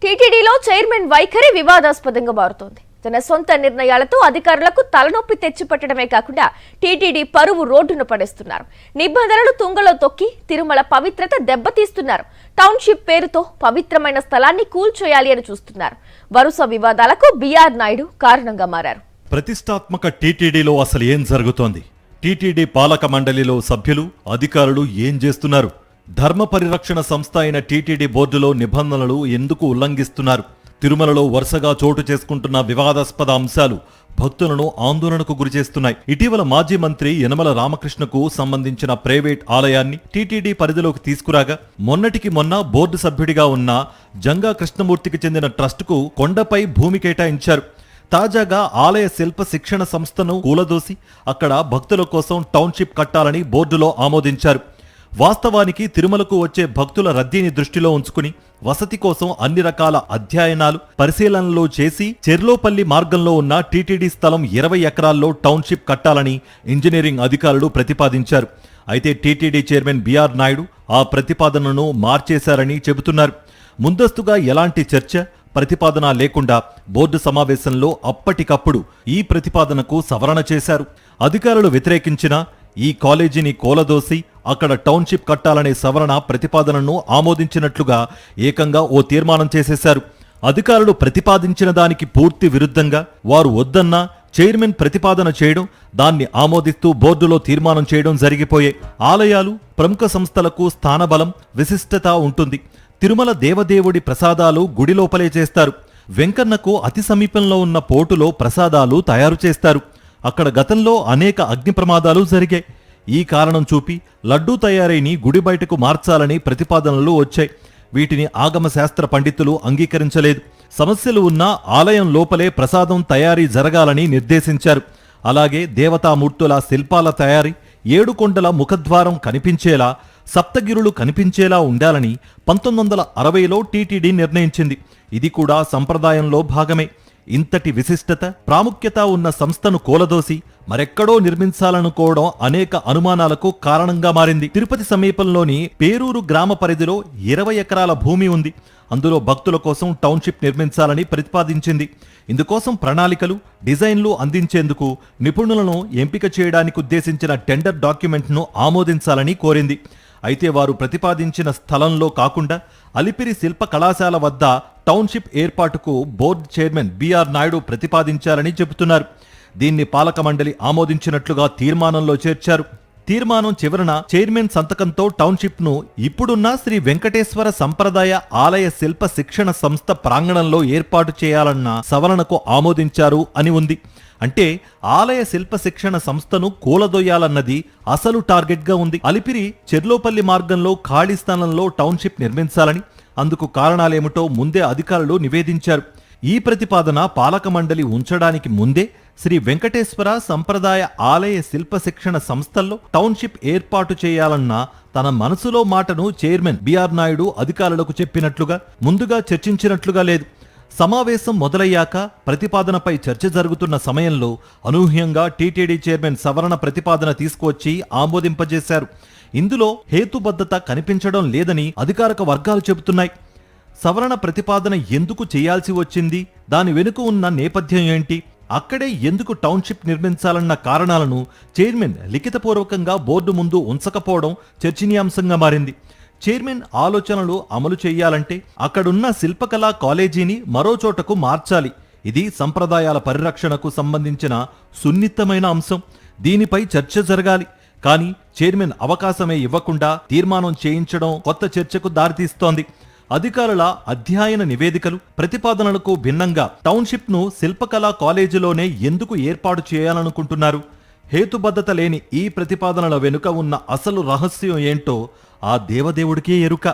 టీటీడీలో చైర్మన్ వైఖరి వివాదాస్పదంగా మారుతోంది. తన సొంత నిర్ణయాలతో అధికారులకు తలనొప్పి తెచ్చిపెట్టడమే కాకుండా టీటీడీ పరువు రోడ్డున పడేస్తున్నారు. నిబంధనలు తుంగలో తొక్కి తిరుమల పవిత్రత దెబ్బతీస్తున్నారు. టౌన్షిప్ పేరుతో పవిత్రమైన స్థలాన్ని కూల్చేయాలి అని చూస్తున్నారు. వరుస వివాదాలకు బిఆర్ నాయుడు కారణంగా మారారు. ప్రతిష్టాత్మక టీటీడీలో అసలు ఏం జరుగుతోంది? టీటీడీ పాలక మండలిలో సభ్యులు, అధికారులు ఏం చేస్తున్నారు? ధర్మ పరిరక్షణ సంస్థ అయిన టీటీడీ బోర్డులో నిబంధనలు ఎందుకు ఉల్లంఘిస్తున్నారు? తిరుమలలో వరుసగా చోటు చేసుకుంటున్న వివాదాస్పద అంశాలు భక్తులను ఆందోళనకు గురిచేస్తున్నాయి. ఇటీవల మాజీ మంత్రి యనమల రామకృష్ణకు సంబంధించిన ప్రైవేట్ ఆలయాన్ని టీటీడీ పరిధిలోకి తీసుకురాగా మొన్నటికి మొన్న బోర్డు సభ్యుడిగా ఉన్న జంగా కృష్ణమూర్తికి చెందిన ట్రస్టుకు కొండపై భూమి కేటాయించారు. తాజాగా ఆలయ శిల్ప శిక్షణ సంస్థను కూలదోసి అక్కడ భక్తుల కోసం టౌన్షిప్ కట్టాలని బోర్డులో ఆమోదించారు. వాస్తవానికి తిరుమలకు వచ్చే భక్తుల రద్దీని దృష్టిలో ఉంచుకుని వసతి కోసం అన్ని రకాల అధ్యయనాలు, పరిశీలనలు చేసి చెర్లోపల్లి మార్గంలో ఉన్న టీటీడీ స్థలం 20 ఎకరాల్లో టౌన్షిప్ కట్టాలని ఇంజనీరింగ్ అధికారులు ప్రతిపాదించారు. అయితే టీటీడీ చైర్మన్ బిఆర్ నాయుడు ఆ ప్రతిపాదనను మార్చేశారని చెబుతున్నారు. ముందస్తుగా ఎలాంటి చర్చ, ప్రతిపాదన లేకుండా బోర్డు సమావేశంలో అప్పటికప్పుడు ఈ ప్రతిపాదనకు సవరణ చేశారు. అధికారులు వ్యతిరేకించిన ఈ కాలేజీని కూలదోసి అక్కడ టౌన్షిప్ కట్టాలనే సవరణ ప్రతిపాదనను ఆమోదించినట్లుగా ఏకంగా ఓ తీర్మానం చేసేశారు. అధికారులు ప్రతిపాదించిన దానికి పూర్తి విరుద్ధంగా వారు వద్దన్నా చైర్మన్ ప్రతిపాదన చేయడం, దాన్ని ఆమోదిస్తూ బోర్డులో తీర్మానం చేయడం జరిగిపోయాయి. ఆలయాలు, ప్రముఖ సంస్థలకు స్థానబలం, విశిష్టత ఉంటుంది. తిరుమల దేవదేవుడి ప్రసాదాలు గుడి లోపలే చేస్తారు. వెంకన్నకు అతి సమీపంలో ఉన్న పోటులో ప్రసాదాలు తయారు చేస్తారు. అక్కడ గతంలో అనేక అగ్ని ప్రమాదాలు జరిగాయి. ఈ కారణం చూపి లడ్డూ తయారీని గుడి బయటకు మార్చాలని ప్రతిపాదనలు వచ్చాయి. వీటిని ఆగమ శాస్త్ర పండితులు అంగీకరించలేదు. సమస్యలు ఉన్న ఆలయం లోపలే ప్రసాదం తయారీ జరగాలని నిర్దేశించారు. అలాగే దేవతామూర్తుల శిల్పాల తయారీ, 7 కొండల ముఖద్వారం కనిపించేలా, సప్తగిరులు కనిపించేలా ఉండాలని 1960లో టీటీడీ నిర్ణయించింది. ఇది కూడా సంప్రదాయంలో భాగమే. ఇంతటి విశిష్టత, ప్రాముఖ్యత ఉన్న సంస్థను కూలదోసి మరెక్కడో నిర్మించాలనుకోవడం అనేక అనుమానాలకు కారణంగా మారింది. తిరుపతి సమీపంలోని పేరూరు గ్రామ పరిధిలో 20 ఎకరాల భూమి ఉంది. అందులో భక్తుల కోసం టౌన్షిప్ నిర్మించాలని ప్రతిపాదించింది. ఇందుకోసం ప్రణాళికలు, డిజైన్లు అందించేందుకు నిపుణులను ఎంపిక చేయడానికి ఉద్దేశించిన టెండర్ డాక్యుమెంట్ను ఆమోదించాలని కోరింది. అయితే వారు ప్రతిపాదించిన స్థలంలో కాకుండా అలిపిరి శిల్ప కళాశాల వద్ద టౌన్షిప్ ఏర్పాటుకు బోర్డు చైర్మన్ బిఆర్ నాయుడు ప్రతిపాదించారని చెబుతున్నారు. దీన్ని పాలక మండలి ఆమోదించినట్లుగా తీర్మానంలో చేర్చారు. తీర్మానం చివరన చైర్మన్ సంతకంతో టౌన్షిప్ ను ఇప్పుడున్న శ్రీ వెంకటేశ్వర సంప్రదాయ ఆలయ శిల్ప శిక్షణ సంస్థ ప్రాంగణంలో ఏర్పాటు చేయాలన్న సవరణకు ఆమోదించారు అని ఉంది. అంటే ఆలయ శిల్ప శిక్షణ సంస్థను కూలదొయ్యాలన్నది అసలు టార్గెట్గా ఉంది. అలిపిరి చెర్లోపల్లి మార్గంలో ఖాళీ స్థలంలో టౌన్షిప్ నిర్మించాలని, అందుకు కారణాలేమిటో ముందే అధికారులు నివేదించారు. ఈ ప్రతిపాదన పాలక మండలి ఉంచడానికి ముందే శ్రీ వెంకటేశ్వర సంప్రదాయ ఆలయ శిల్ప శిక్షణ సంస్థల్లో టౌన్షిప్ ఏర్పాటు చేయాలన్న తన మనసులో మాటను చైర్మన్ బిఆర్ నాయుడు అధికారులకు చెప్పినట్లుగా, ముందుగా చర్చించినట్లుగా లేదు. సమావేశం మొదలయ్యాక ప్రతిపాదనపై చర్చ జరుగుతున్న సమయంలో అనూహ్యంగా టీటీడీ చైర్మన్ సవరణ ప్రతిపాదన తీసుకువచ్చి ఆమోదింపజేశారు. ఇందులో హేతుబద్ధత కనిపించడం లేదని అధికారిక వర్గాలు చెబుతున్నాయి. సవరణ ప్రతిపాదన ఎందుకు చేయాల్సి వచ్చింది, దాని వెనుక ఉన్న నేపథ్యం ఏంటి, అక్కడే ఎందుకు టౌన్షిప్ నిర్మించాలన్న కారణాలను చైర్మన్ లిఖితపూర్వకంగా బోర్డు ముందు ఉంచకపోవడం చర్చనీయాంశంగా మారింది. చైర్మన్ ఆలోచనలు అమలు చేయాలంటే అక్కడున్న శిల్పకళా కాలేజీని మరో చోటకు మార్చాలి. ఇది సంప్రదాయాల పరిరక్షణకు సంబంధించిన సున్నితమైన అంశం. దీనిపై చర్చ జరగాలి. కానీ చైర్మన్ అవకాశమే ఇవ్వకుండా తీర్మానం చేయించడం కొత్త చర్చకు దారితీస్తోంది. అధికారుల అధ్యయన నివేదికలు, ప్రతిపాదనలకు భిన్నంగా టౌన్షిప్ ను శిల్పకళా కాలేజీలోనే ఎందుకు ఏర్పాటు చేయాలనుకుంటున్నారు? హేతుబద్ధత లేని ఈ ప్రతిపాదనల వెనుక ఉన్న అసలు రహస్యం ఏంటో ఆ దేవదేవుడికే ఎరుక.